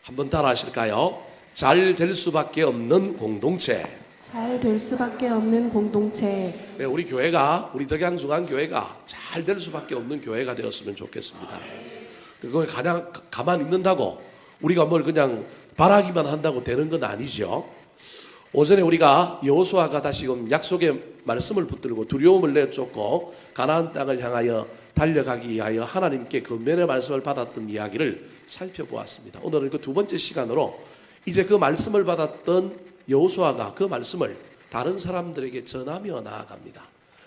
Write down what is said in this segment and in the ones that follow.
한번 따라 하실까요? 잘 될 수밖에 없는 공동체. 잘 될 수밖에 없는 공동체. 네, 우리 교회가, 우리 덕양중앙교회가 잘 될 수밖에 없는 교회가 되었으면 좋겠습니다. 그걸 그냥 가만히 있는다고 우리가 뭘 그냥 바라기만 한다고 되는 건 아니죠. 오전에 우리가 여호수아가 다시금 약속의 말씀을 붙들고 두려움을 내쫓고 가나안 땅을 향하여 달려가기 위하여 하나님께 권면의 말씀을 받았던 이야기를 살펴보았습니다. 오늘은 그 두 번째 시간으로 이제 그 말씀을 받았던 여호수아가 그 말씀을 다른 사람들에게 전하며 나아갑니다.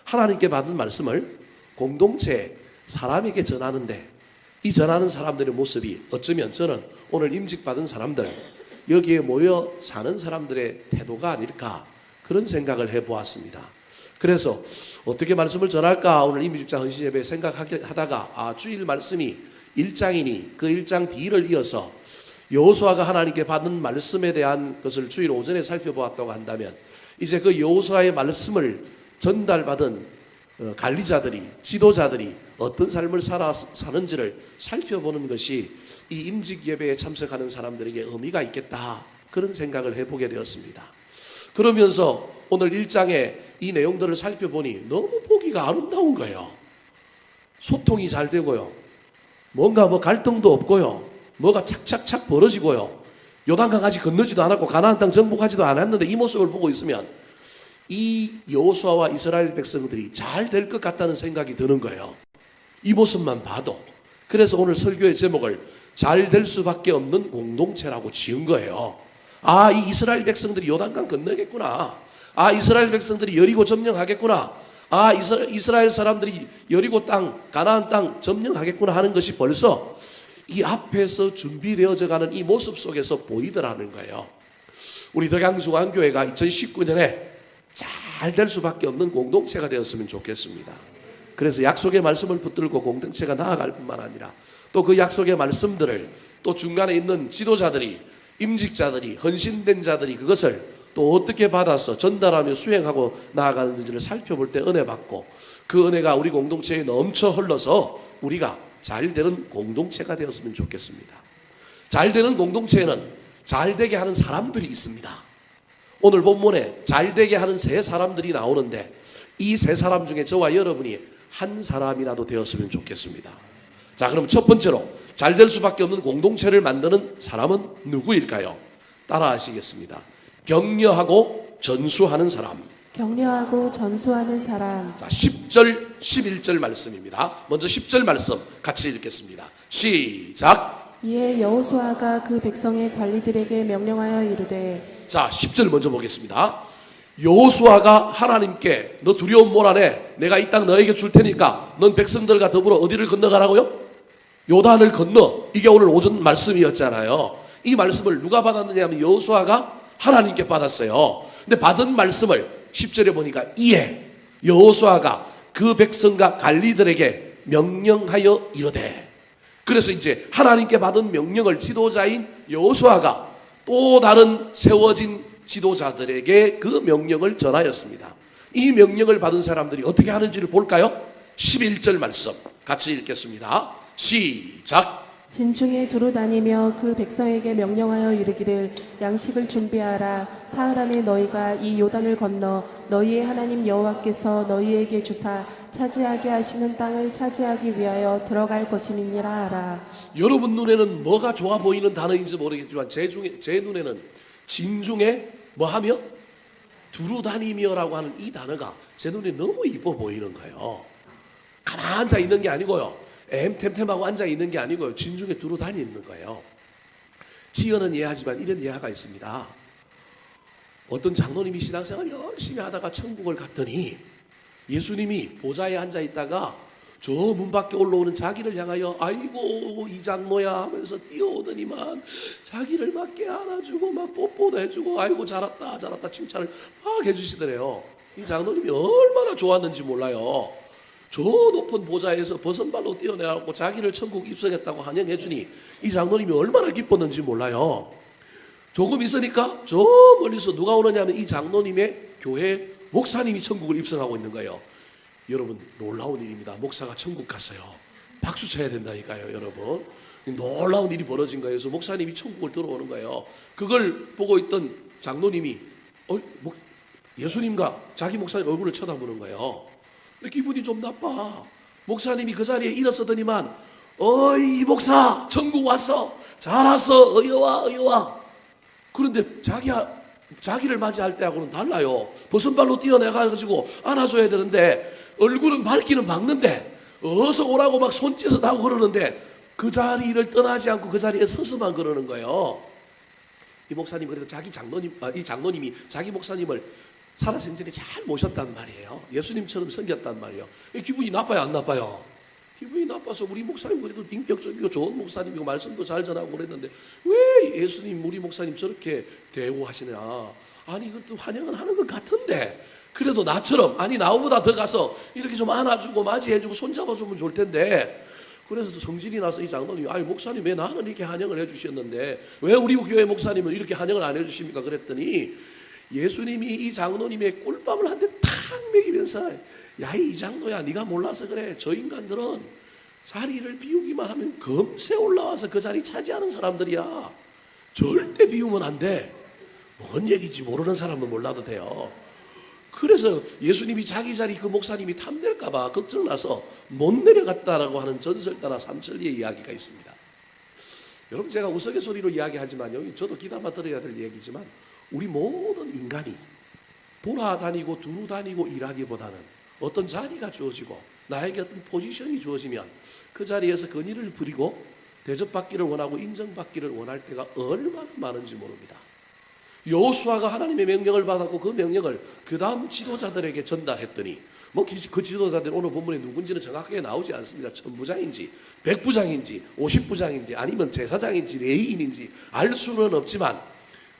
하나님께 받은 말씀을 공동체 사람에게 전하는데 이 전하는 사람들의 모습이 어쩌면 저는 오늘 임직받은 사람들, 여기에 모여 사는 사람들의 태도가 아닐까 그런 생각을 해보았습니다. 그래서 어떻게 말씀을 전할까 오늘 임직자 헌신예배 생각하다가 주일 말씀이 1장이니 그 1장 뒤를 이어서 여호수아가 하나님께 받은 말씀에 대한 것을 주일 오전에 살펴보았다고 한다면 이제 그 여호수아의 말씀을 전달받은 관리자들이, 지도자들이 어떤 삶을 사는지를 살펴보는 것이 이 임직 예배에 참석하는 사람들에게 의미가 있겠다 그런 생각을 해보게 되었습니다. 그러면서 오늘 1장의 이 내용들을 살펴보니 너무 보기가 아름다운 거예요. 소통이 잘 되고요. 뭔가 갈등도 없고요. 뭐가 착착착 벌어지고요. 요단강까지 건너지도 않았고 가나안 땅 정복하지도 않았는데 이 모습을 보고 있으면 이 여호수아와 이스라엘 백성들이 잘 될 것 같다는 생각이 드는 거예요. 이 모습만 봐도. 그래서 오늘 설교의 제목을 잘 될 수밖에 없는 공동체라고 지은 거예요. 이 이스라엘 백성들이 요단강 건너겠구나. 이스라엘 백성들이 여리고 점령하겠구나. 이스라엘 사람들이 여리고 땅, 가나안 땅 점령하겠구나 하는 것이 벌써 이 앞에서 준비되어져 가는 이 모습 속에서 보이더라는 거예요. 우리 덕양중앙교회가 2019년에 잘 될 수밖에 없는 공동체가 되었으면 좋겠습니다. 그래서 약속의 말씀을 붙들고 공동체가 나아갈 뿐만 아니라 또 그 약속의 말씀들을 또 중간에 있는 지도자들이, 임직자들이, 헌신된 자들이 그것을 또 어떻게 받아서 전달하며 수행하고 나아가는지를 살펴볼 때 은혜 받고 그 은혜가 우리 공동체에 넘쳐 흘러서 우리가 잘 되는 공동체가 되었으면 좋겠습니다. 잘 되는 공동체에는 잘 되게 하는 사람들이 있습니다. 오늘 본문에 잘 되게 하는 세 사람들이 나오는데 이 세 사람 중에 저와 여러분이 한 사람이라도 되었으면 좋겠습니다. 자, 그럼 첫 번째로 잘 될 수밖에 없는 공동체를 만드는 사람은 누구일까요? 따라 하시겠습니다. 격려하고 전수하는 사람. 격려하고 전수하는 사람. 자, 10절, 11절 말씀입니다. 먼저 10절 말씀 같이 읽겠습니다. 시작. 이에 여호수아가 그 백성의 관리들에게 명령하여 이르되. 자, 10절 먼저 보겠습니다. 여호수아가 하나님께 너 두려움 몰아내, 내가 이 땅 너에게 줄 테니까 넌 백성들과 더불어 어디를 건너가라고요? 요단을 건너. 이게 오늘 오전 말씀이었잖아요. 이 말씀을 누가 받았느냐 하면 여호수아가 하나님께 받았어요. 근데 받은 말씀을 10절에 보니까 이에 여호수아가 그 백성과 관리들에게 명령하여 이르되. 그래서 이제 하나님께 받은 명령을 지도자인 여호수아가 또 다른 세워진 지도자들에게 그 명령을 전하였습니다. 이 명령을 받은 사람들이 어떻게 하는지를 볼까요? 11절 말씀 같이 읽겠습니다. 시작. 진중에 두루 다니며 그 백성에게 명령하여 이르기를 양식을 준비하라. 사흘 안에 너희가 이 요단을 건너 너희의 하나님 여호와께서 너희에게 주사 차지하게 하시는 땅을 차지하기 위하여 들어갈 것임이니라 하라. 여러분 눈에는 뭐가 좋아 보이는 단어인지 모르겠지만 제 눈에는 진중에 뭐하며? 두루 다니며라고 하는 이 단어가 제 눈에 너무 이뻐 보이는 거예요. 가만히 앉아 있는 게 아니고요. 템템하고 앉아 있는 게 아니고요. 진중에 두루 다니는 거예요. 지어는 이해하지만 이런 이해가 있습니다. 어떤 장로님이 신앙생활 열심히 하다가 천국을 갔더니 예수님이 보좌에 앉아 있다가 저 문 밖에 올라오는 자기를 향하여 아이고 이 장로야 하면서 뛰어오더니만 자기를 막 안아주고 막 뽀뽀도 해주고 아이고 잘했다 잘했다 칭찬을 막 해주시더래요. 이 장로님이 얼마나 좋았는지 몰라요. 저 높은 보좌에서 버선발로 뛰어내고 자기를 천국 입성했다고 환영해주니 이 장로님이 얼마나 기뻤는지 몰라요. 조금 있으니까 저 멀리서 누가 오느냐 하면 이 장로님의 교회 목사님이 천국을 입성하고 있는 거예요. 여러분 놀라운 일입니다. 목사가 천국 갔어요. 박수 쳐야 된다니까요, 여러분. 놀라운 일이 벌어진 거예요. 그래서 목사님이 천국을 들어오는 거예요. 그걸 보고 있던 장로님이 예수님과 자기 목사님 얼굴을 쳐다보는 거예요. 근데 기분이 좀 나빠. 목사님이 그 자리에 일어서더니만 어이 목사 천국 왔어. 잘 왔어. 어여와 어여와. 그런데 자기를 맞이할 때하고는 달라요. 벗은 발로 뛰어내가지고 안아줘야 되는데 얼굴은 밝기는 밝는데 어서 오라고 막 손짓을 하고 그러는데 그 자리를 떠나지 않고 그 자리에 서서만 그러는 거예요. 이 목사님 그래도 이 장로님이 자기 목사님을 살아생전 전에 잘 모셨단 말이에요. 예수님처럼 섬겼단 말이에요. 기분이 나빠요, 안 나빠요? 기분이 나빠서 우리 목사님 그래도 인격적이고 좋은 목사님이고 말씀도 잘 전하고 그랬는데 왜 예수님 우리 목사님 저렇게 대우하시냐? 아니 그것도 환영은 하는 것 같은데 그래도 나처럼 나보다 더 가서 이렇게 좀 안아주고 맞이해주고 손잡아주면 좋을 텐데. 그래서 성질이 나서 이 장로님이 목사님 왜 나는 이렇게 환영을 해주셨는데 왜 우리 교회 목사님은 이렇게 환영을 안 해주십니까? 그랬더니 예수님이 이 장로님의 꿀밤을 한 대 탁 먹이면서 야 이 장로야 네가 몰라서 그래. 저 인간들은 자리를 비우기만 하면 금세 올라와서 그 자리 차지하는 사람들이야. 절대 비우면 안 돼. 뭔 얘기인지 모르는 사람은 몰라도 돼요. 그래서 예수님이 자기 자리 그 목사님이 탐낼까 봐 걱정나서 못 내려갔다라고 하는 전설 따라 삼천리의 이야기가 있습니다. 여러분 제가 우스갯소리로 이야기하지만요. 저도 귀담아 들어야 될 얘기지만 우리 모든 인간이 돌아다니고 두루다니고 일하기보다는 어떤 자리가 주어지고 나에게 어떤 포지션이 주어지면 그 자리에서 건의를 부리고 대접받기를 원하고 인정받기를 원할 때가 얼마나 많은지 모릅니다. 여호수아가 하나님의 명령을 받았고 그 명령을 그 다음 지도자들에게 전달했더니 그 지도자들이 오늘 본문에 누군지는 정확하게 나오지 않습니다. 천부장인지 백부장인지 50부장인지 아니면 제사장인지 레위인인지 알 수는 없지만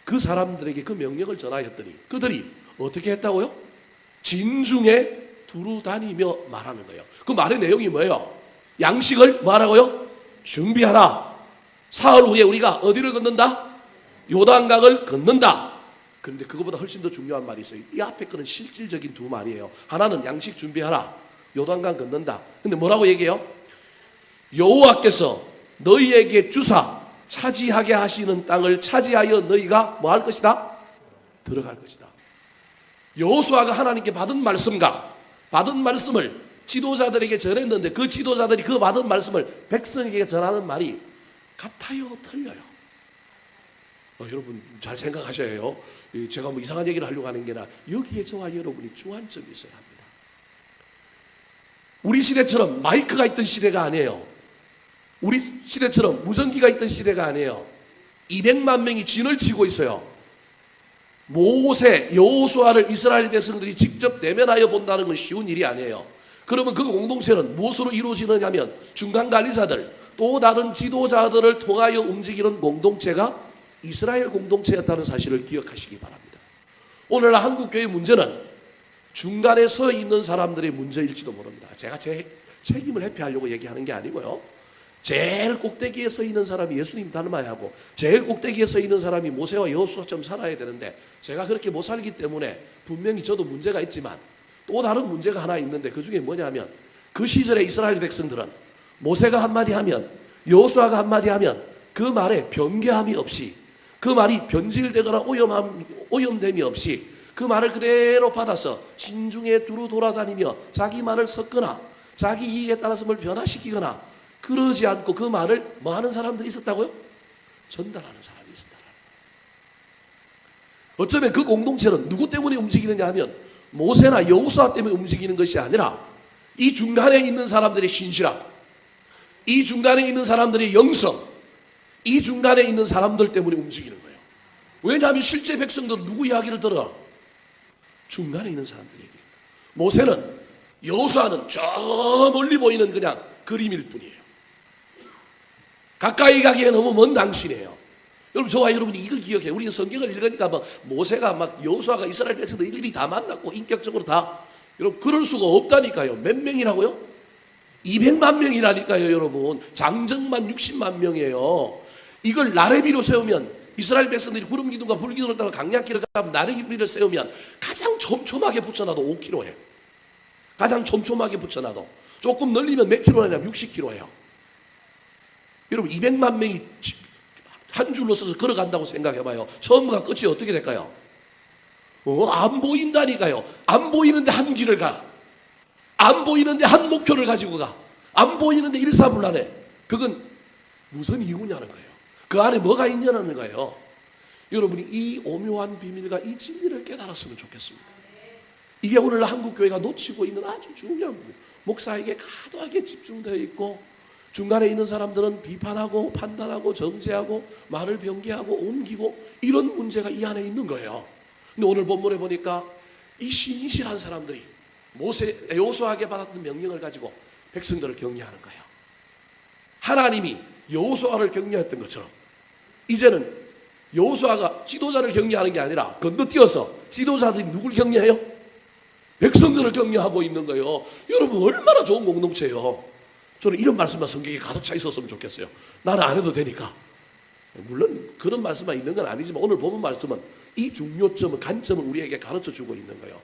그 사람들에게 그 명령을 전하였더니 그들이 어떻게 했다고요? 진중에 두루 다니며 말하는 거예요. 그 말의 내용이 뭐예요? 양식을 뭐하라고요? 준비하라. 사흘 후에 우리가 어디를 걷는다? 요단강을 걷는다. 그런데 그거보다 훨씬 더 중요한 말이 있어요. 이 앞에 거는 실질적인 두 말이에요. 하나는 양식 준비하라. 요단강 걷는다. 근데 뭐라고 얘기해요? 여호와께서 너희에게 주사 차지하게 하시는 땅을 차지하여 너희가 뭐 할 것이다? 들어갈 것이다. 여호수아가 하나님께 받은 말씀과 받은 말씀을 지도자들에게 전했는데 그 지도자들이 그 받은 말씀을 백성에게 전하는 말이 같아요, 틀려요? 여러분 잘 생각하셔야 해요. 제가 뭐 이상한 얘기를 하려고 하는 게 아니라 여기에 저와 여러분이 중한점이 있어야 합니다. 우리 시대처럼 마이크가 있던 시대가 아니에요. 우리 시대처럼 무전기가 있던 시대가 아니에요. 200만 명이 진을 치고 있어요. 모세, 여호수아를 이스라엘 백성들이 직접 대면하여 본다는 건 쉬운 일이 아니에요. 그러면 그 공동체는 무엇으로 이루어지느냐면 중간관리자들 또 다른 지도자들을 통하여 움직이는 공동체가 이스라엘 공동체였다는 사실을 기억하시기 바랍니다. 오늘날 한국교회 문제는 중간에 서 있는 사람들의 문제일지도 모릅니다. 제가 제 책임을 회피하려고 얘기하는 게 아니고요. 제일 꼭대기에 서 있는 사람이 예수님 닮아야 하고 제일 꼭대기에 서 있는 사람이 모세와 여호수아처럼 살아야 되는데 제가 그렇게 못 살기 때문에 분명히 저도 문제가 있지만 또 다른 문제가 하나 있는데 그 중에 뭐냐면 그 시절의 이스라엘 백성들은 모세가 한마디 하면 여호수아가 한마디 하면 그 말에 변개함이 없이 그 말이 변질되거나 오염됨이 없이 그 말을 그대로 받아서 신중에 두루 돌아다니며 자기 말을 섞거나 자기 이익에 따라서 뭘 변화시키거나 그러지 않고 그 말을 뭐 하는 사람들이 있었다고요? 전달하는 사람이 있었다라는 거예요. 어쩌면 그 공동체는 누구 때문에 움직이느냐 하면 모세나 여호수아 때문에 움직이는 것이 아니라 이 중간에 있는 사람들의 신실함, 이 중간에 있는 사람들의 영성, 이 중간에 있는 사람들 때문에 움직이는 거예요. 왜냐하면 실제 백성들은 누구 이야기를 들어? 중간에 있는 사람들 얘기를. 모세는 여호수아는 저 멀리 보이는 그냥 그림일 뿐이에요. 가까이 가기에 너무 먼 당신이에요. 여러분 저와 여러분이 이걸 기억해요. 우리는 성경을 읽으니까 막 모세가 막 여호수아가 이스라엘 백성들 일일이 다 만났고 인격적으로 다 여러분 그럴 수가 없다니까요. 몇 명이라고요? 200만 명이라니까요, 여러분. 장정만 60만 명이에요. 이걸 나레비로 세우면 이스라엘 백성들이 구름 기둥과 불 기둥을 따라 강약길을 가면 나레비를 세우면 가장 촘촘하게 붙여놔도 5km예요. 가장 촘촘하게 붙여놔도 조금 늘리면 몇 킬로냐면 60km예요. 여러분 200만 명이 한 줄로 서서 걸어간다고 생각해봐요. 처음과 끝이 어떻게 될까요? 안 보인다니까요. 안 보이는데 한 길을 가. 안 보이는데 한 목표를 가지고 가. 안 보이는데 일사불란해. 그건 무슨 이유냐는 거예요. 그 안에 뭐가 있냐는 거예요. 여러분이 이 오묘한 비밀과 이 진리를 깨달았으면 좋겠습니다. 이게 오늘 한국교회가 놓치고 있는 아주 중요한 부분. 목사에게 과도하게 집중되어 있고 중간에 있는 사람들은 비판하고 판단하고 정죄하고 말을 변개하고 옮기고 이런 문제가 이 안에 있는 거예요. 근데 오늘 본문에 보니까 이 신실한 사람들이 여호수아에게 받았던 명령을 가지고 백성들을 격려하는 거예요. 하나님이 여호수아를 격려했던 것처럼 이제는 여호수아가 지도자를 격려하는 게 아니라 건너뛰어서 지도자들이 누굴 격려해요? 백성들을 격려하고 있는 거예요. 여러분 얼마나 좋은 공동체예요. 저는 이런 말씀만 성경에 가득 차 있었으면 좋겠어요. 나는 안 해도 되니까. 물론 그런 말씀만 있는 건 아니지만 오늘 보는 말씀은 이 중요점을 관점을 우리에게 가르쳐주고 있는 거예요.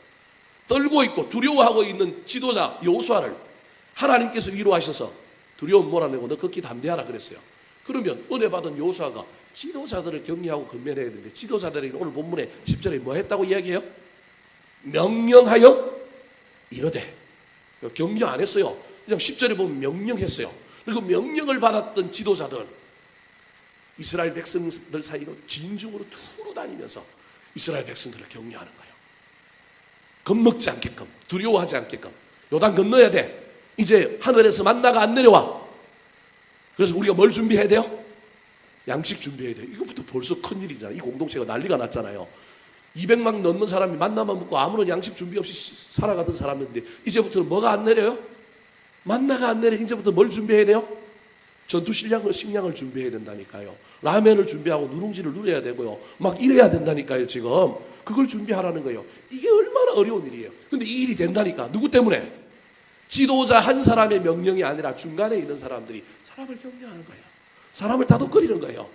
떨고 있고 두려워하고 있는 지도자 여호수아를 하나님께서 위로하셔서 두려움 몰아내고 너 걷기 담대하라 그랬어요. 그러면 은혜 받은 여호수아가 지도자들을 격려하고 건면해야 되는데 지도자들이 오늘 본문에 10절에 뭐 했다고 이야기해요? 명령하여 이르되. 격려 안 했어요. 그냥 10절에 보면 명령했어요. 그리고 명령을 받았던 지도자들은 이스라엘 백성들 사이로 진중으로 투로 다니면서 이스라엘 백성들을 격려하는 거예요. 겁먹지 않게끔, 두려워하지 않게끔. 요단 건너야 돼. 이제 하늘에서 만나가 안 내려와. 그래서 우리가 뭘 준비해야 돼요? 양식 준비해야 돼요. 이것부터 벌써 큰일이잖아요. 이 공동체가 난리가 났잖아요. 200만 넘는 사람이 만나만 먹고 아무런 양식 준비 없이 살아가던 사람인데 이제부터는 뭐가 안 내려요? 만나가 안 내려. 이제부터 뭘 준비해야 돼요? 전투 식량을 준비해야 된다니까요. 라면을 준비하고 누룽지를 누려야 되고요. 막 이래야 된다니까요. 지금 그걸 준비하라는 거예요. 이게 얼마나 어려운 일이에요. 근데 이 일이 된다니까. 누구 때문에? 지도자 한 사람의 명령이 아니라 중간에 있는 사람들이 사람을 격려하는 거예요. 사람을 다독거리는 거예요.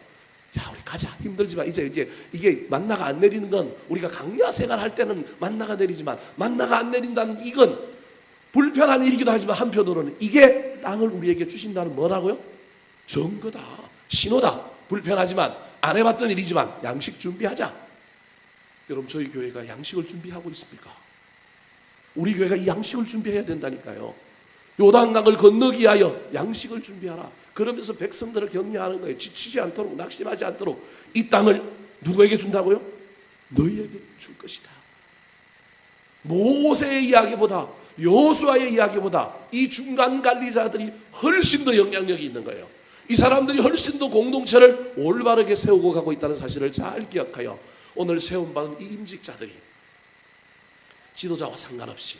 자, 우리 가자. 힘들지만 이제 이게 만나가 안 내리는 건 우리가 강야 생활할 때는 만나가 내리지만 만나가 안 내린다는 이건 불편한 일이기도 하지만 한편으로는 이게 땅을 우리에게 주신다는 뭐라고요? 증거다. 신호다. 불편하지만 안 해봤던 일이지만 양식 준비하자. 여러분 저희 교회가 양식을 준비하고 있습니까? 우리 교회가 이 양식을 준비해야 된다니까요. 요단강을 건너기 위하여 양식을 준비하라. 그러면서 백성들을 격려하는 거예요. 지치지 않도록 낙심하지 않도록 이 땅을 누구에게 준다고요? 너희에게 줄 것이다. 모세의 이야기보다 여호수아의 이야기보다 이 중간 관리자들이 훨씬 더 영향력이 있는 거예요. 이 사람들이 훨씬 더 공동체를 올바르게 세우고 가고 있다는 사실을 잘 기억하여 오늘 세움받은 이 임직자들이 지도자와 상관없이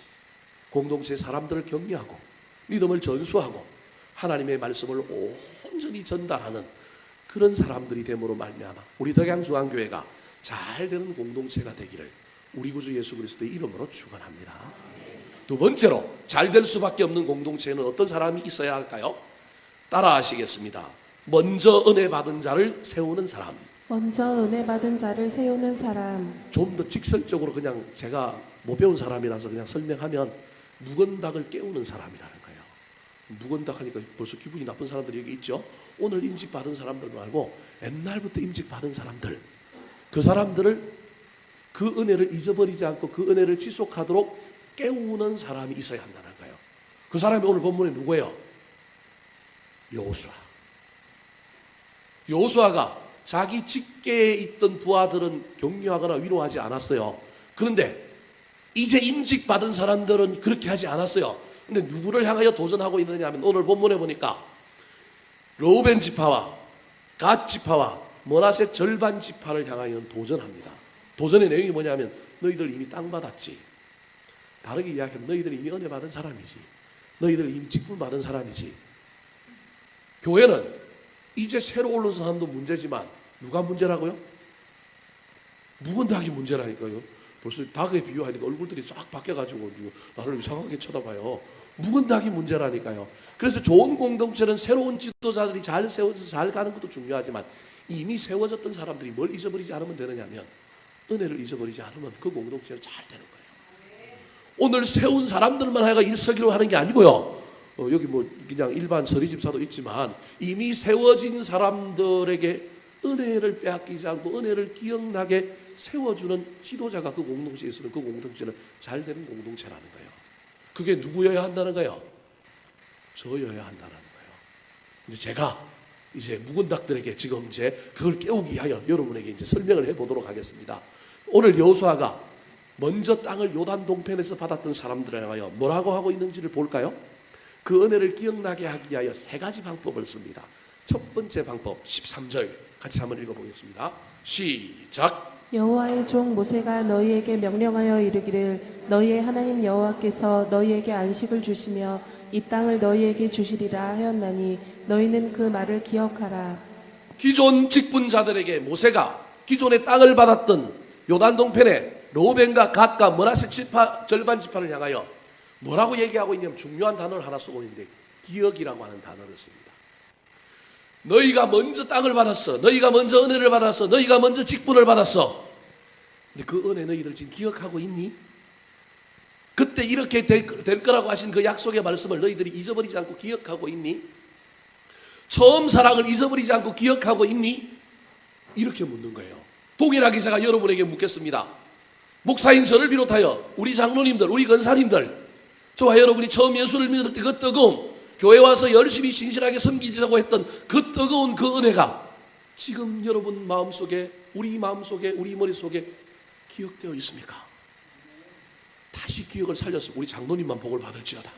공동체의 사람들을 격려하고 믿음을 전수하고 하나님의 말씀을 온전히 전달하는 그런 사람들이 됨으로 말미암아 우리 덕양중앙교회가 잘 되는 공동체가 되기를 우리 구주 예수 그리스도의 이름으로 축원합니다. 두 번째로 잘 될 수밖에 없는 공동체에는 어떤 사람이 있어야 할까요? 따라 하시겠습니다. 먼저 은혜 받은 자를 세우는 사람. 먼저 은혜 받은 자를 세우는 사람. 좀 더 직설적으로 그냥 제가 못 배운 사람이라서 그냥 설명하면 묵은닭을 깨우는 사람이라는 거예요. 묵은닭 하니까 벌써 기분이 나쁜 사람들이 여기 있죠. 오늘 임직 받은 사람들 말고 옛날부터 임직 받은 사람들, 그 사람들을 그 은혜를 잊어버리지 않고 그 은혜를 지속하도록 깨우는 사람이 있어야 한다는 거예요. 그 사람이 오늘 본문에 누구예요? 여호수아. 여호수아가 자기 직계에 있던 부하들은 격려하거나 위로하지 않았어요. 그런데 이제 임직 받은 사람들은 그렇게 하지 않았어요. 근데 누구를 향하여 도전하고 있느냐 하면 오늘 본문에 보니까 르우벤 지파와 갓 지파와 므낫세 절반 지파를 향하여 도전합니다. 도전의 내용이 뭐냐면 너희들 이미 땅 받았지. 다르게 이야기하면 너희들 이미 은혜 받은 사람이지. 너희들 이미 직분 받은 사람이지. 교회는 이제 새로 오른 사람도 문제지만 누가 문제라고요? 묵은 닭이 문제라니까요. 벌써 닭에 비유하니까 얼굴들이 쫙 바뀌어가지고 나를 이상하게 쳐다봐요. 묵은 닭이 문제라니까요. 그래서 좋은 공동체는 새로운 지도자들이 잘 세워서 잘 가는 것도 중요하지만 이미 세워졌던 사람들이 뭘 잊어버리지 않으면 되느냐면 은혜를 잊어버리지 않으면 그 공동체는 잘 되는 거예요. 오늘 세운 사람들만 하여가 일서기로 하는 게 아니고요. 여기 뭐 그냥 일반 서리집사도 있지만 이미 세워진 사람들에게 은혜를 빼앗기지 않고 은혜를 기억나게 세워주는 지도자가 그 공동체에 있으면 그 공동체는 잘 되는 공동체라는 거예요. 그게 누구여야 한다는 거예요? 저여야 한다는 거예요. 이제 제가 이제 묵은 닭들에게 지금 이제 그걸 깨우기 위하여 여러분에게 이제 설명을 해보도록 하겠습니다. 오늘 여호수아가 먼저 땅을 요단 동편에서 받았던 사람들에 하여 뭐라고 하고 있는지를 볼까요? 그 은혜를 기억나게 하기 위하여 세 가지 방법을 씁니다. 첫 번째 방법 13절 같이 한번 읽어보겠습니다. 시작. 여호와의 종 모세가 너희에게 명령하여 이르기를 너희의 하나님 여호와께서 너희에게 안식을 주시며 이 땅을 너희에게 주시리라 하였나니 너희는 그 말을 기억하라. 기존 직분자들에게 모세가 기존의 땅을 받았던 요단 동편에 르우벤과 갓과 므낫세 지파 절반 지파를 향하여 뭐라고 얘기하고 있냐면 중요한 단어를 하나 쓰고 있는데 기억이라고 하는 단어를 씁니다. 너희가 먼저 땅을 받았어. 너희가 먼저 은혜를 받았어. 너희가 먼저 직분을 받았어. 근데 그 은혜 너희들 지금 기억하고 있니? 그때 이렇게 될 거라고 하신 그 약속의 말씀을 너희들이 잊어버리지 않고 기억하고 있니? 처음 사랑을 잊어버리지 않고 기억하고 있니? 이렇게 묻는 거예요. 동일하게 제가 여러분에게 묻겠습니다. 목사인 저를 비롯하여 우리 장로님들, 우리 권사님들, 저와 여러분이 처음 예수를 믿을 때 그 뜨거움, 교회 와서 열심히 신실하게 섬기자고 했던 그 뜨거운 그 은혜가 지금 여러분 마음속에, 우리 마음속에, 우리 머릿속에 기억되어 있습니까? 다시 기억을 살려서 우리 장로님만 복을 받을지어다.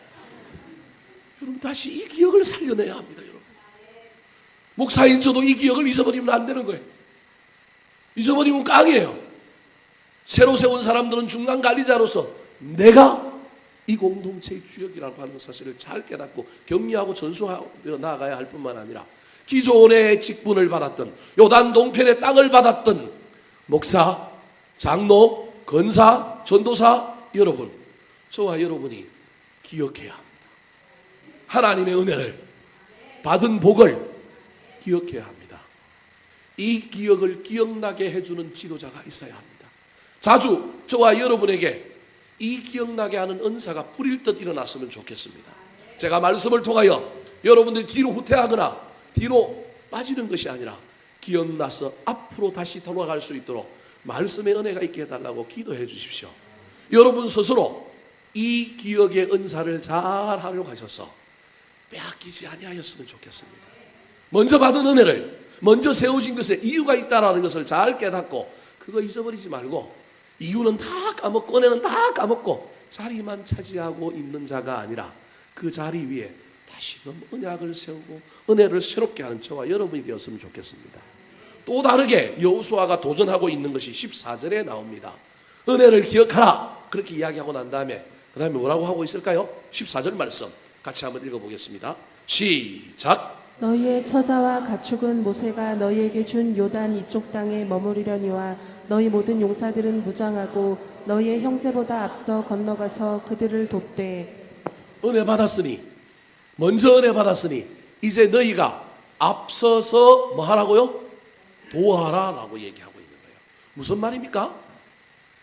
여러분 다시 이 기억을 살려내야 합니다. 여러분 목사인 저도 이 기억을 잊어버리면 안 되는 거예요. 잊어버리면 깡이에요. 새로 세운 사람들은 중간 관리자로서 내가 이 공동체의 주역이라고 하는 사실을 잘 깨닫고 격려하고 전수하며 나아가야 할 뿐만 아니라 기존의 직분을 받았던 요단 동편의 땅을 받았던 목사, 장로, 권사, 전도사 여러분, 저와 여러분이 기억해야 합니다. 하나님의 은혜를 받은 복을 기억해야 합니다. 이 기억을 기억나게 해주는 지도자가 있어야 합니다. 자주 저와 여러분에게 이 기억나게 하는 은사가 뿌릴 듯 일어났으면 좋겠습니다. 제가 말씀을 통하여 여러분들이 뒤로 후퇴하거나 뒤로 빠지는 것이 아니라 기억나서 앞으로 다시 돌아갈 수 있도록 말씀의 은혜가 있게 해달라고 기도해 주십시오. 여러분 스스로 이 기억의 은사를 잘 활용하셔서 빼앗기지 아니하였으면 좋겠습니다. 먼저 받은 은혜를, 먼저 세워진 것에 이유가 있다는 것을 잘 깨닫고 그거 잊어버리지 말고 이유는 다 까먹고 은혜는 다 까먹고 자리만 차지하고 있는 자가 아니라 그 자리 위에 다시금 언약을 세우고 은혜를 새롭게 하는 저와 여러분이 되었으면 좋겠습니다. 또 다르게 여호수아가 도전하고 있는 것이 14절에 나옵니다. 은혜를 기억하라 그렇게 이야기하고 난 다음에 그 다음에 뭐라고 하고 있을까요? 14절 말씀 같이 한번 읽어보겠습니다. 시작. 너희의 처자와 가축은 모세가 너희에게 준 요단 이쪽 땅에 머무르려니와 너희 모든 용사들은 무장하고 너희의 형제보다 앞서 건너가서 그들을 돕되. 은혜 받았으니 먼저 은혜 받았으니 이제 너희가 앞서서 뭐 하라고요? 도하라라고 얘기하고 있는 거예요. 무슨 말입니까?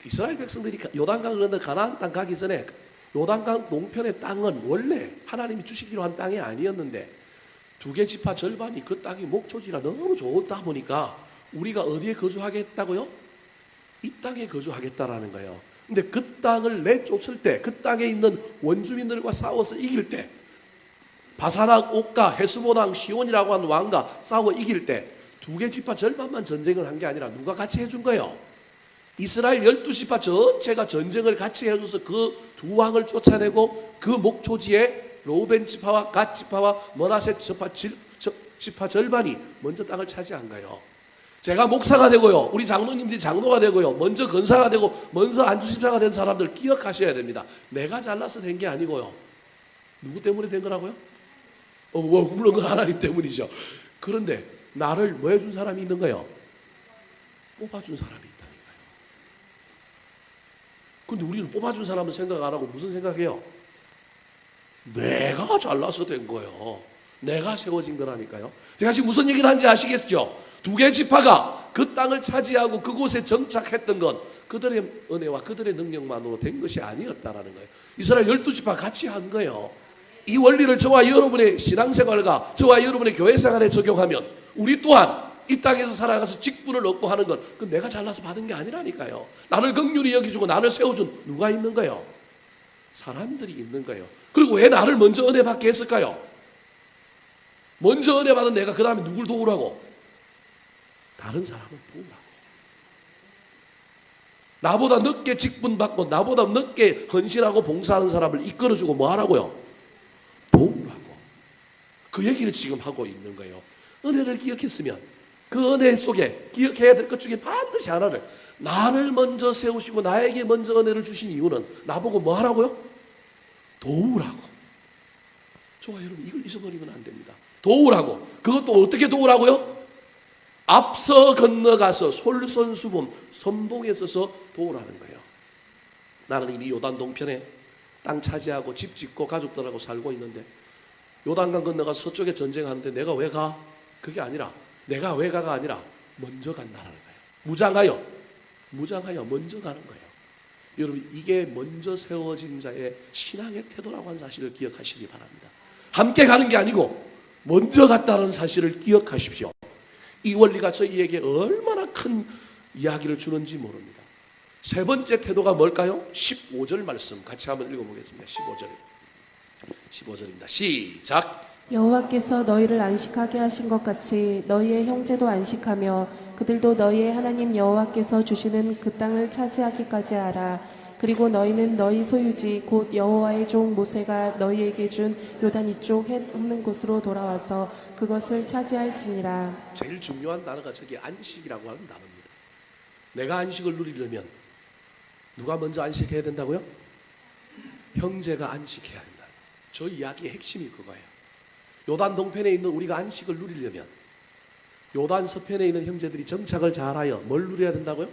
이스라엘 백성들이 요단강을 건너 가나안 땅 가기 전에 요단강 동편의 땅은 원래 하나님이 주시기로 한 땅이 아니었는데 두 개 지파 절반이 그 땅이 목초지라 너무 좋다 보니까 우리가 어디에 거주하겠다고요? 이 땅에 거주하겠다라는 거예요. 근데 그 땅을 내쫓을 때, 그 땅에 있는 원주민들과 싸워서 이길 때, 바사락, 옥가, 헤스보당, 시온이라고 하는 왕과 싸워 이길 때 두 개 지파 절반만 전쟁을 한 게 아니라 누가 같이 해준 거예요? 이스라엘 12지파 전체가 전쟁을 같이 해줘서 그 두 왕을 쫓아내고 그 목초지에 르우벤 지파와 갓 지파와 므낫세 지파 절반이 먼저 땅을 차지한 거예요. 제가 목사가 되고요, 우리 장로님들이 장로가 되고요, 먼저 권사가 되고 먼저 안주집사가 된 사람들 기억하셔야 됩니다. 내가 잘나서 된 게 아니고요. 누구 때문에 된 거라고요? 물론 그 하나님 때문이죠. 그런데 나를 뭐 해준 사람이 있는 거예요? 뽑아준 사람이 있다는 거예요. 근데 우리는 뽑아준 사람은 생각 안 하고 무슨 생각해요? 내가 잘나서 된 거예요. 내가 세워진 거라니까요. 제가 지금 무슨 얘기를 하는지 아시겠죠? 두 개의 지파가 그 땅을 차지하고 그곳에 정착했던 건 그들의 은혜와 그들의 능력만으로 된 것이 아니었다라는 거예요. 이스라엘 12지파 같이 한 거예요. 이 원리를 저와 여러분의 신앙생활과 저와 여러분의 교회생활에 적용하면 우리 또한 이 땅에서 살아가서 직분을 얻고 하는 건 그건 내가 잘나서 받은 게 아니라니까요. 나를 긍휼히 여기주고 나를 세워준 누가 있는 거예요? 사람들이 있는 거예요. 그리고 왜 나를 먼저 은혜 받게 했을까요? 먼저 은혜 받은 내가 그 다음에 누굴 도우라고? 다른 사람을 도우라고. 나보다 늦게 직분 받고 나보다 늦게 헌신하고 봉사하는 사람을 이끌어주고 뭐 하라고요? 도우라고. 그 얘기를 지금 하고 있는 거예요. 은혜를 기억했으면 그 은혜 속에 기억해야 될 것 중에 반드시 하나를, 나를 먼저 세우시고 나에게 먼저 은혜를 주신 이유는 나보고 뭐 하라고요? 도우라고. 저와 여러분 이걸 잊어버리면 안 됩니다. 도우라고. 그것도 어떻게 도우라고요? 앞서 건너가서 솔선수범 선봉에 서서 도우라는 거예요. 나는 이미 요단 동편에 땅 차지하고 집 짓고 가족들하고 살고 있는데 요단강 건너가 서쪽에 전쟁하는데 내가 왜 가? 그게 아니라 내가 왜 가가 아니라 먼저 간다는 거예요. 무장하여 먼저 가는 거예요. 여러분 이게 먼저 세워진 자의 신앙의 태도라고 하는 사실을 기억하시기 바랍니다. 함께 가는 게 아니고 먼저 갔다는 사실을 기억하십시오. 이 원리가 저희에게 얼마나 큰 이야기를 주는지 모릅니다. 세 번째 태도가 뭘까요? 15절 말씀 같이 한번 읽어보겠습니다. 15절입니다. 시작. 여호와께서 너희를 안식하게 하신 것 같이 너희의 형제도 안식하며 그들도 너희의 하나님 여호와께서 주시는 그 땅을 차지하기까지 하라. 그리고 너희는 너희 소유지 곧 여호와의 종 모세가 너희에게 준 요단 이쪽 해 없는 곳으로 돌아와서 그것을 차지할지니라. 제일 중요한 단어가 저기 안식이라고 하는 단어입니다. 내가 안식을 누리려면 누가 먼저 안식해야 된다고요? 형제가 안식해야 된다. 저 이야기의 핵심이 그거예요. 요단 동편에 있는 우리가 안식을 누리려면 요단 서편에 있는 형제들이 정착을 잘하여 뭘 누려야 된다고요?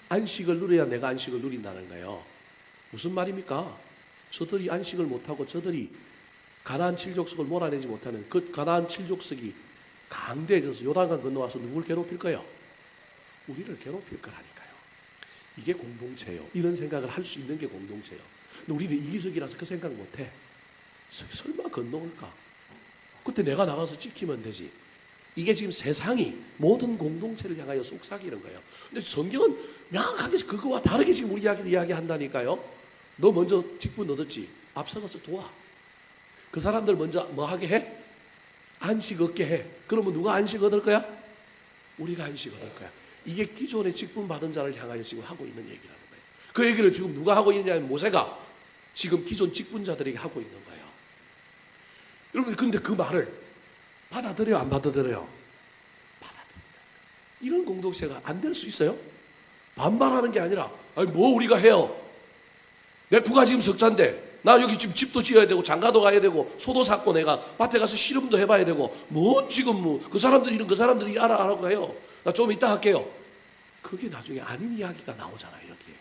안식을 누려야 내가 안식을 누린다는 거예요. 무슨 말입니까? 저들이 안식을 못하고 저들이 가나안 7족속을 몰아내지 못하면 그 가나안 7족속이 강대해져서 요단강 건너와서 누굴 괴롭힐 거예요? 우리를 괴롭힐 거라니까요. 이게 공동체예요. 이런 생각을 할 수 있는 게 공동체예요. 근데 우리는 이기적이라서 그 생각 못해. 설마 건너올까? 그때 내가 나가서 지키면 되지. 이게 지금 세상이 모든 공동체를 향하여 속삭이는 거예요. 근데 성경은 명확하게 그거와 다르게 지금 우리 이야기한다니까요. 너 먼저 직분 얻었지. 앞서가서 도와. 그 사람들 먼저 뭐 하게 해? 안식 얻게 해. 그러면 누가 안식 얻을 거야? 우리가 안식 얻을 거야. 이게 기존의 직분 받은 자를 향하여 지금 하고 있는 얘기라는 거예요. 그 얘기를 지금 누가 하고 있느냐면 모세가 지금 기존 직분자들에게 하고 있는 거예요. 여러분 근데 그 말을 받아들여요? 안 받아들여요? 받아들여요. 이런 공동체가 안 될 수 있어요? 반발하는 게 아니라 아니 뭐 우리가 해요? 내 부가 지금 석자인데 나 여기 지금 집도 지어야 되고 장가도 가야 되고 소도 샀고 내가 밭에 가서 씨름도 해봐야 되고 뭔 지금 뭐 그 사람들이 알아라고 해요. 나 좀 이따 할게요. 그게 나중에 아닌 이야기가 나오잖아요. 여기에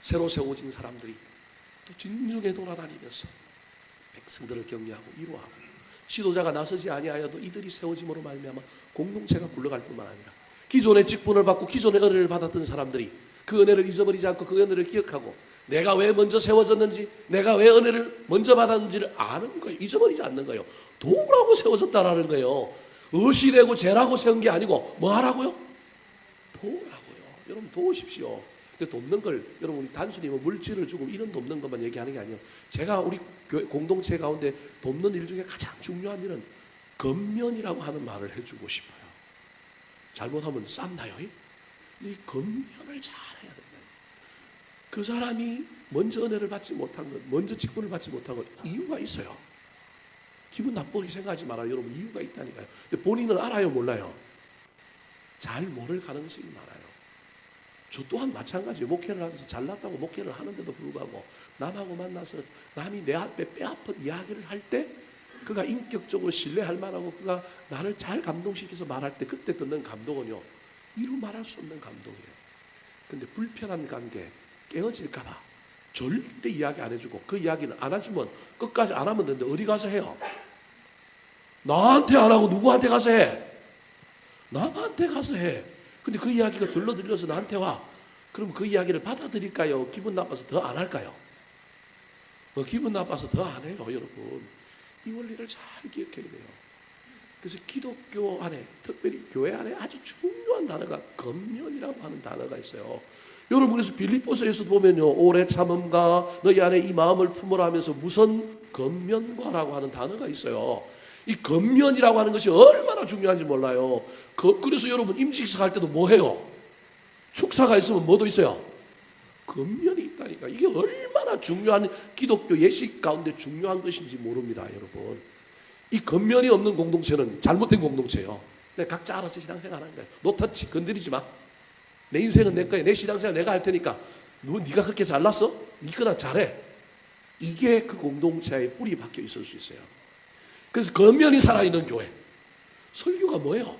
새로 세워진 사람들이 또 진중에 돌아다니면서 백성들을 격려하고 위로하고 지도자가 나서지 아니하여도 이들이 세워짐으로 말미암아 공동체가 굴러갈 뿐만 아니라 기존의 직분을 받고 기존의 은혜를 받았던 사람들이 그 은혜를 잊어버리지 않고 그 은혜를 기억하고 내가 왜 먼저 세워졌는지 내가 왜 은혜를 먼저 받았는지를 아는 거예요. 잊어버리지 않는 거예요. 도우라고 세워졌다라는 거예요. 의시되고 죄라고 세운 게 아니고 뭐 하라고요? 도우라고요. 여러분 도우십시오. 근데 돕는 걸 여러분 우리 단순히 뭐 물질을 주고 이런 돕는 것만 얘기하는 게 아니에요. 제가 우리 공동체 가운데 돕는 일 중에 가장 중요한 일은 건면이라고 하는 말을 해주고 싶어요. 잘못하면 쌈나요? 이 건면을 잘해야 된다. 그 사람이 먼저 은혜를 받지 못한 것, 먼저 직분을 받지 못한 것 이유가 있어요. 기분 나쁘게 생각하지 말아요. 여러분 이유가 있다니까요. 근데 본인은 알아요, 몰라요? 잘 모를 가능성이 많아요. 저 또한 마찬가지예요. 목회를 하면서 잘났다고 목회를 하는데도 불구하고 남하고 만나서 남이 내 앞에 뼈아픈 이야기를 할 때 그가 인격적으로 신뢰할 만하고 그가 나를 잘 감동시켜서 말할 때 그때 듣는 감동은요. 이루 말할 수 없는 감동이에요. 근데 불편한 관계 깨어질까 봐 절대 이야기 안 해주고 그 이야기는 안 하시면 끝까지 안 하면 되는데 어디 가서 해요? 나한테 안 하고 누구한테 가서 해? 남한테 가서 해. 근데 그 이야기가 들려서 나한테 와. 그럼 그 이야기를 받아들일까요? 기분 나빠서 더 안 할까요? 기분 나빠서 더 안 해요, 여러분. 이 원리를 잘 기억해야 돼요. 그래서 기독교 안에, 특별히 교회 안에 아주 중요한 단어가 권면이라고 하는 단어가 있어요. 여러분, 그래서 빌립보서에서 보면요, 오래 참음과 너희 안에 이 마음을 품으라 하면서 무슨 권면과라고 하는 단어가 있어요. 이 권면이라고 하는 것이 얼마나 중요한지 몰라요. 그래서 여러분, 임직식 할 때도 뭐 해요? 축사가 있으면 뭐도 있어요? 권면이 있다니까. 이게 얼마나 중요한 기독교 예식 가운데 중요한 것인지 모릅니다, 여러분. 이 권면이 없는 공동체는 잘못된 공동체예요. 각자 알아서 신앙생활 하는 거예요. 노터치, 건드리지 마. 내 인생은 내 거야. 내 신앙생활 내가 할 테니까. 네가 그렇게 잘났어? 니거나 잘해. 이게 그 공동체의 뿌리 박혀 있을 수 있어요. 그래서 권면이 살아있는 교회. 설교가 뭐예요?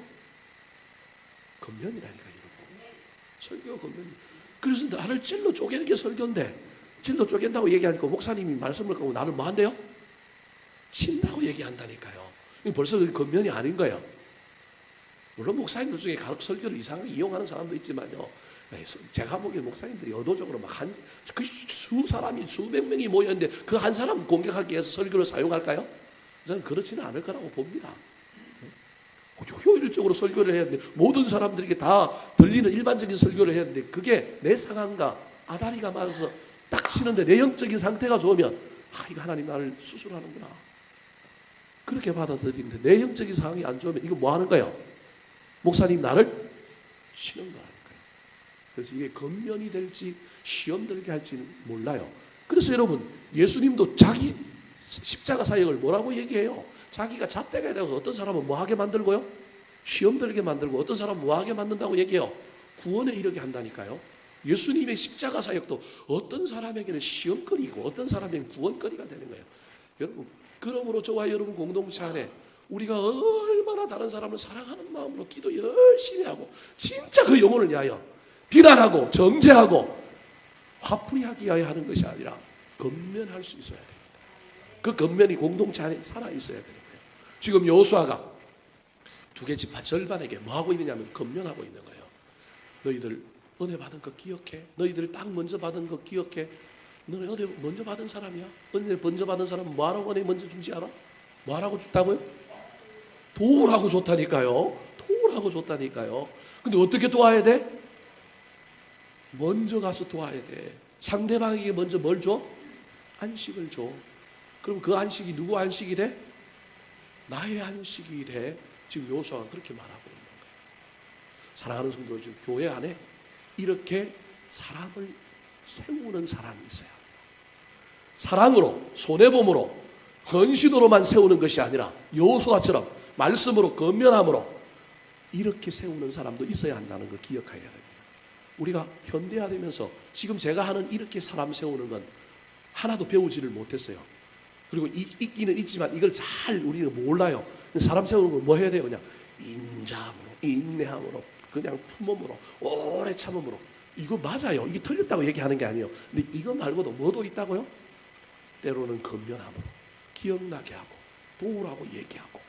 권면이라니까, 여러분. 설교가 권면. 그래서 나를 찔러 쪼개는 게 설교인데, 찔러 쪼갠다고 얘기하니까 목사님이 말씀을 하고 나를 뭐 한대요? 친다고 얘기한다니까요. 이거 벌써 권면이 아닌 거예요. 물론 목사님들 중에 간혹 설교를 이상하게 이용하는 사람도 있지만요. 제가 보기에 목사님들이 의도적으로 수 사람이 수백 명이 모였는데 그 한 사람 공격하기 위해서 설교를 사용할까요? 저는 그렇지는 않을 거라고 봅니다. 효율적으로 설교를 해야 되는데 모든 사람들에게 다 들리는 일반적인 설교를 해야 되는데 그게 내 상황과 아다리가 맞아서 딱 치는데 내 영적인 상태가 좋으면 이거 하나님 나를 수술하는구나. 그렇게 받아들이는데 내 영적인 상황이 안 좋으면 이거 뭐 하는 거예요? 목사님 나를 치는 거라는 거예요. 그래서 이게 권면이 될지 시험 들게 할지는 몰라요. 그래서 여러분 예수님도 자기 십자가 사역을 뭐라고 얘기해요? 자기가 잣대가 되어서 어떤 사람은 뭐하게 만들고요? 시험 들게 만들고 어떤 사람은 뭐하게 만든다고 얘기해요? 구원에 이르게 한다니까요. 예수님의 십자가 사역도 어떤 사람에게는 시험거리고 어떤 사람에게는 구원거리가 되는 거예요. 여러분, 그러므로 저와 여러분 공동체 안에 우리가 얼마나 다른 사람을 사랑하는 마음으로 기도 열심히 하고 진짜 그 영혼을 위하여 비난하고 정죄하고 화풀이하기 위하여 하는 것이 아니라 권면할 수 있어야 됩니다. 그 권면이 공동체 안에 살아있어야 되는 거예요. 지금 여호수아가 두 개 지파 절반에게 뭐하고 있느냐면 권면하고 있는 거예요. 너희들 은혜 받은 거 기억해. 너희들 땅 먼저 받은 거 기억해. 너네 은혜 먼저 받은 사람이야. 은혜 먼저 받은 사람은 뭐하라고 은혜 먼저 준지 알아? 뭐하라고 줬다고요? 도우라고 줬다니까요. 도우라고 줬다니까요. 근데 어떻게 도와야 돼? 먼저 가서 도와야 돼. 상대방에게 먼저 뭘 줘? 안식을 줘. 그럼 그 안식이 누구 안식이래? 나의 안식이래. 지금 여호수아가 그렇게 말하고 있는 거예요. 사랑하는 성도들, 지금 교회 안에 이렇게 사람을 세우는 사람이 있어야 합니다. 사랑으로, 손해봄으로, 헌신으로만 세우는 것이 아니라 여호수아처럼 말씀으로 권면함으로 이렇게 세우는 사람도 있어야 한다는 걸 기억해야 됩니다. 우리가 현대화되면서 지금 제가 하는 이렇게 사람 세우는 건 하나도 배우지를 못했어요. 그리고 있기는 있지만 이걸 잘 우리는 몰라요. 사람 세우는 건 뭐 해야 돼요? 그냥 인자함으로, 인내함으로, 그냥 품음으로, 오래 참음으로. 이거 맞아요. 이게 틀렸다고 얘기하는 게 아니에요. 근데 이거 말고도 뭐도 있다고요? 때로는 권면함으로, 기억나게 하고, 도우라고 얘기하고.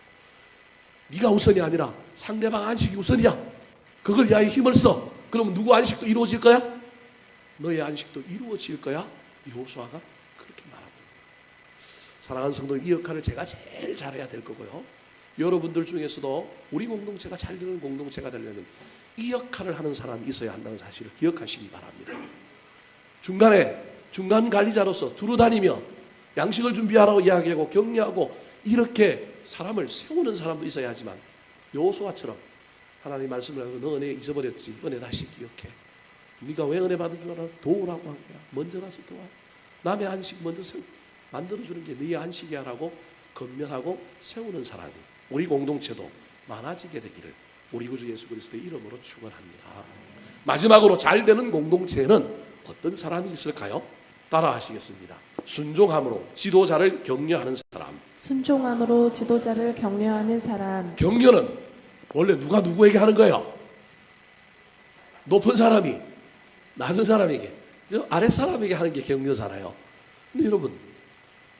네가 우선이 아니라 상대방 안식이 우선이야. 그걸 위하여 힘을 써. 그러면 누구 안식도 이루어질 거야? 너의 안식도 이루어질 거야? 여호수아가 그렇게 말하고 있는 거예요. 사랑하는 성도님, 이 역할을 제가 제일 잘해야 될 거고요. 여러분들 중에서도 우리 공동체가 잘 되는 공동체가 되려면 이 역할을 하는 사람이 있어야 한다는 사실을 기억하시기 바랍니다. 중간 관리자로서 두루 다니며 양식을 준비하라고 이야기하고 격려하고 이렇게 사람을 세우는 사람도 있어야 하지만 여호수아처럼 하나님 말씀을 하고 너 은혜 잊어버렸지. 은혜 다시 기억해. 네가 왜 은혜 받은 줄 알아? 도우라고 한 거야. 먼저 가서 도와. 남의 안식 먼저 만들어주는 게 네 안식이야 라고 권면하고 세우는 사람이 우리 공동체도 많아지게 되기를 우리 구주 예수 그리스도의 이름으로 축원합니다. 마지막으로 잘 되는 공동체는 어떤 사람이 있을까요? 따라 하시겠습니다. 순종함으로 지도자를 격려하는 사람. 순종함으로 지도자를 격려하는 사람. 격려는 원래 누가 누구에게 하는 거예요? 높은 사람이 낮은 사람에게, 아랫 사람에게 하는 게 격려잖아요. 근데 여러분,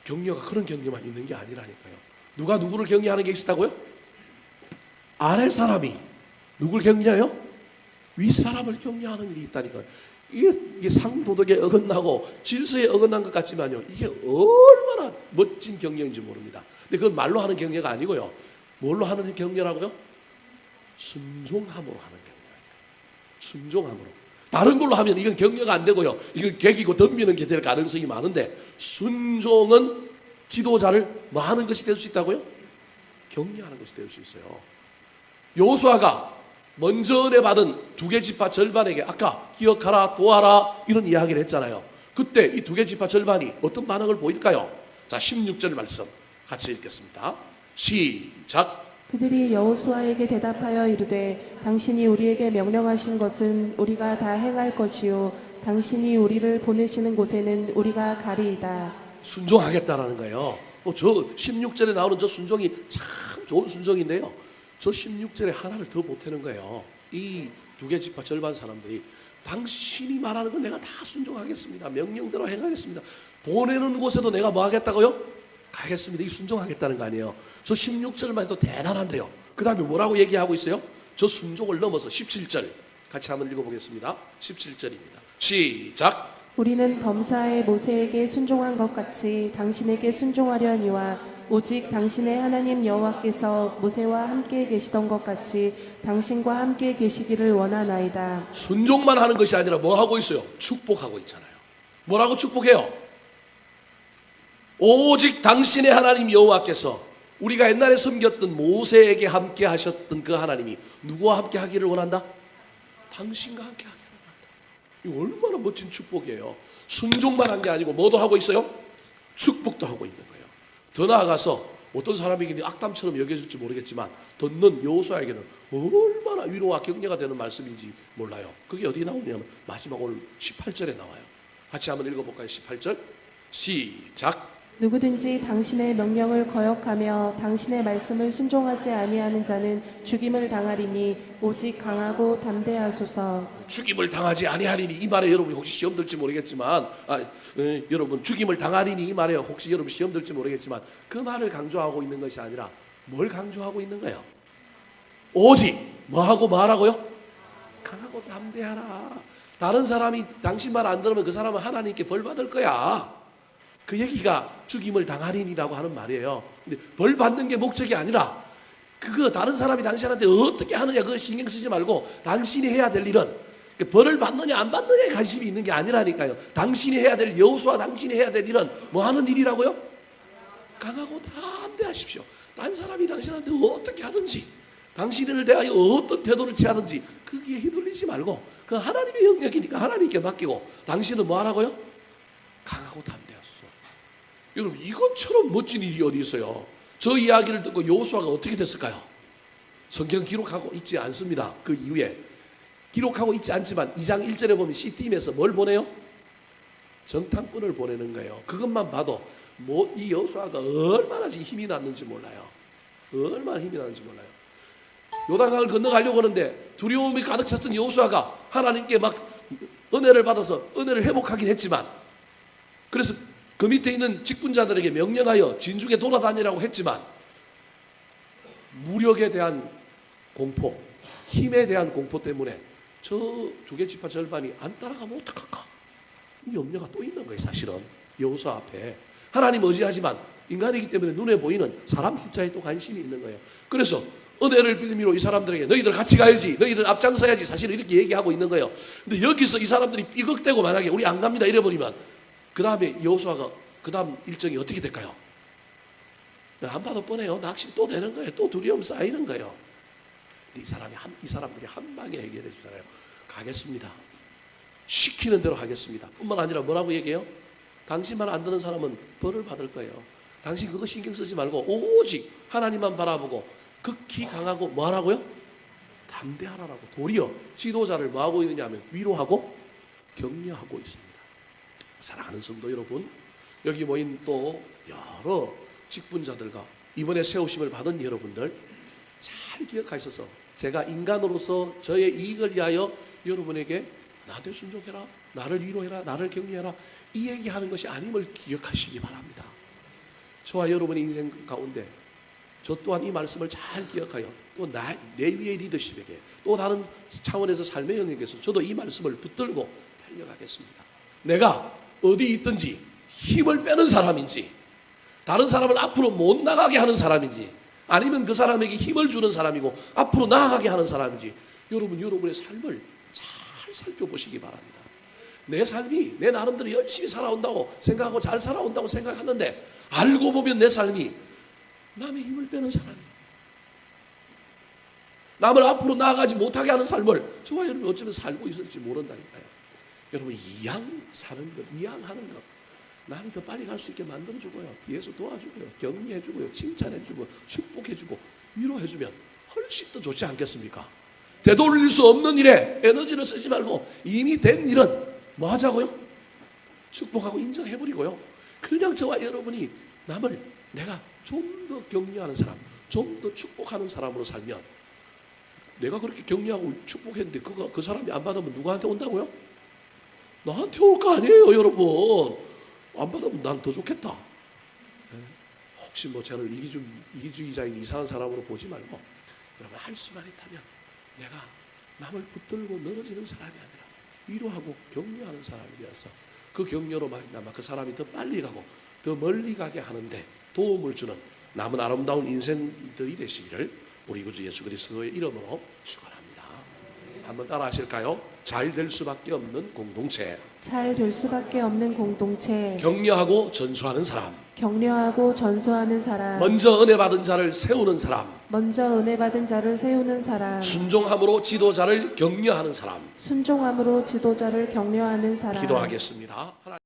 격려가 그런 격려만 있는 게 아니라니까요. 누가 누구를 격려하는 게 있었다고요? 아랫 사람이 누굴 격려해요? 윗사람을 격려하는 일이 있다니까요. 이게 상도덕에 어긋나고 질서에 어긋난 것 같지만요, 이게 얼마나 멋진 격려인지 모릅니다. 근데 그건 말로 하는 격려가 아니고요. 뭘로 하는 격려라고요? 순종함으로 하는 격려예요. 순종함으로. 다른 걸로 하면 이건 격려가 안 되고요, 이건 개기고 덤비는 게 될 가능성이 많은데, 순종은 지도자를 뭐 하는 것이 될 수 있다고요? 격려하는 것이 될 수 있어요. 여호수아가 먼저 은혜 받은 두 개 지파 절반에게 아까 기억하라, 도와라 이런 이야기를 했잖아요. 그때 이 두 개 지파 절반이 어떤 반응을 보일까요? 자, 16절 말씀 같이 읽겠습니다. 시작. 그들이 여호수아에게 대답하여 이르되 당신이 우리에게 명령하신 것은 우리가 다 행할 것이요 당신이 우리를 보내시는 곳에는 우리가 가리이다. 순종하겠다라는 거예요. 저 16절에 나오는 저 순종이 참 좋은 순종인데요, 저 16절에 하나를 더 보태는 거예요. 이 두 개 지파 절반 사람들이 당신이 말하는 건 내가 다 순종하겠습니다, 명령대로 행하겠습니다, 보내는 곳에도 내가 뭐 하겠다고요? 가겠습니다. 이 순종하겠다는 거 아니에요. 저 16절만 해도 대단한데요, 그 다음에 뭐라고 얘기하고 있어요? 저 순종을 넘어서 17절 같이 한번 읽어보겠습니다. 17절입니다. 시작. 우리는 범사에 모세에게 순종한 것 같이 당신에게 순종하려 하니와 오직 당신의 하나님 여호와께서 모세와 함께 계시던 것 같이 당신과 함께 계시기를 원하나이다. 순종만 하는 것이 아니라 뭐 하고 있어요? 축복하고 있잖아요. 뭐라고 축복해요? 오직 당신의 하나님 여호와께서, 우리가 옛날에 섬겼던 모세에게 함께 하셨던 그 하나님이 누구와 함께 하기를 원한다? 당신과 함께 하기를 원한다. 이거 얼마나 멋진 축복이에요. 순종만 한 게 아니고 뭐도 하고 있어요? 축복도 하고 있는 거예요. 더 나아가서 어떤 사람에게는 악담처럼 여겨질지 모르겠지만 듣는 여호수아에게는 얼마나 위로와 격려가 되는 말씀인지 몰라요. 그게 어디 나오냐면 마지막 오늘 18절에 나와요. 같이 한번 읽어볼까요? 18절 시작. 누구든지 당신의 명령을 거역하며 당신의 말씀을 순종하지 아니하는 자는 죽임을 당하리니 오직 강하고 담대하소서. 죽임을 당하지 아니하리니, 이 말에 여러분이 혹시 시험 들지 모르겠지만 여러분 죽임을 당하리니 이 말에 혹시 여러분 시험 들지 모르겠지만 그 말을 강조하고 있는 것이 아니라 뭘 강조하고 있는 거예요? 오직 뭐하고 말하고요? 강하고 담대하라. 다른 사람이 당신 말 안 들으면 그 사람은 하나님께 벌 받을 거야. 그 얘기가 죽임을 당하리니라고 하는 말이에요. 근데 벌 받는 게 목적이 아니라 그거 다른 사람이 당신한테 어떻게 하느냐 그거 신경 쓰지 말고 당신이 해야 될 일은, 벌을 받느냐 안 받느냐에 관심이 있는 게 아니라니까요. 당신이 해야 될, 여호수아 당신이 해야 될 일은 뭐 하는 일이라고요? 강하고 담대하십시오. 다른 사람이 당신한테 어떻게 하든지, 당신을 대하여 어떤 태도를 취하든지 거기에 휘둘리지 말고 그 하나님의 영역이니까 하나님께 맡기고 당신은 뭐 하라고요? 강하고 담대하소서. 여러분 이것처럼 멋진 일이 어디 있어요? 저 이야기를 듣고 여호수아가 어떻게 됐을까요? 성경 기록하고 있지 않습니다. 그 이후에 기록하고 있지 않지만 2장 1절에 보면 시팀에서 뭘 보내요? 정탐꾼을 보내는 거예요. 그것만 봐도 이 여호수아가 얼마나 힘이 났는지 몰라요. 얼마나 힘이 났는지 몰라요. 요단강을 건너가려고 하는데 두려움이 가득 찼던 여호수아가 하나님께 막 은혜를 받아서 은혜를 회복하긴 했지만, 그래서 그 밑에 있는 직분자들에게 명령하여 진죽에 돌아다니라고 했지만 무력에 대한 공포, 힘에 대한 공포 때문에 저 두 개 지파 절반이 안 따라가면 어떡할까? 이 염려가 또 있는 거예요. 사실은 여호수아 앞에 하나님 의지하지만 인간이기 때문에 눈에 보이는 사람 숫자에 또 관심이 있는 거예요. 그래서 은혜를 빌미로 이 사람들에게 너희들 같이 가야지, 너희들 앞장서야지, 사실 이렇게 얘기하고 있는 거예요. 근데 여기서 이 사람들이 삐걱대고 만약에 우리 안 갑니다 이래버리면 그 다음에 여호수아가 그 다음 일정이 어떻게 될까요? 안 봐도 뻔해요. 낙심 또 되는 거예요. 또 두려움 쌓이는 거예요. 이 사람들이 한 방에 해결해 주잖아요. 가겠습니다. 시키는 대로 하겠습니다. 뿐만 아니라 뭐라고 얘기해요? 당신 말 안 듣는 사람은 벌을 받을 거예요. 당신 그거 신경 쓰지 말고 오직 하나님만 바라보고 극히 강하고 뭐 하라고요? 담대하라라고 도리어 지도자를 뭐 하고 있느냐 하면 위로하고 격려하고 있습니다. 사랑하는 성도 여러분, 여기 모인 또 여러 직분자들과 이번에 세우심을 받은 여러분들 잘 기억하셔서 제가 인간으로서 저의 이익을 위하여 여러분에게 나한테 순종해라, 나를 위로해라, 나를 격려해라 이 얘기하는 것이 아님을 기억하시기 바랍니다. 저와 여러분의 인생 가운데 저 또한 이 말씀을 잘 기억하여 또 내 위의 리더십에게 또 다른 차원에서 삶의 영역에서 저도 이 말씀을 붙들고 달려가겠습니다. 내가 어디 있든지 힘을 빼는 사람인지 다른 사람을 앞으로 못 나가게 하는 사람인지 아니면 그 사람에게 힘을 주는 사람이고 앞으로 나아가게 하는 사람인지 여러분의 삶을 잘 살펴보시기 바랍니다. 내 삶이 내 나름대로 열심히 살아온다고 생각하고 잘 살아온다고 생각하는데 알고 보면 내 삶이 남의 힘을 빼는 사람이에요. 남을 앞으로 나아가지 못하게 하는 삶을 저와 여러분이 어쩌면 살고 있을지 모른다니까요. 여러분 이양 사는 것, 이양하는 것 남이 더 빨리 갈 수 있게 만들어주고요. 뒤에서 도와주고요. 격려해주고요. 칭찬해주고 축복해주고 위로해주면 훨씬 더 좋지 않겠습니까? 되돌릴 수 없는 일에 에너지를 쓰지 말고 이미 된 일은 뭐 하자고요? 축복하고 인정해버리고요. 그냥 저와 여러분이 남을 내가 좀 더 격려하는 사람, 좀 더 축복하는 사람으로 살면 내가 그렇게 격려하고 축복했는데 그 사람이 안 받으면 누구한테 온다고요? 나한테 올 거 아니에요, 여러분. 안 받으면 난 더 좋겠다. 혹시 뭐 저를 이기주의자인 이상한 사람으로 보지 말고 여러분 할 수만 있다면 내가 남을 붙들고 늘어지는 사람이 아니라 위로하고 격려하는 사람이 되어서 그 격려로 말미암아 그 사람이 더 빨리 가고 더 멀리 가게 하는데 도움을 주는 남은 아름다운 인생들이 되시기를 우리 구주 예수 그리스도의 이름으로 축원합니다. 한번 따라 하실까요? 잘 될 수밖에 없는 공동체. 잘 될 수밖에 없는 공동체. 격려하고 전수하는 사람. 격려하고 전수하는 사람. 먼저 은혜 받은 자를 세우는 사람. 먼저 은혜 받은 자를 세우는 사람. 순종함으로 지도자를 격려하는 사람. 순종함으로 지도자를 격려하는 사람. 기도하겠습니다.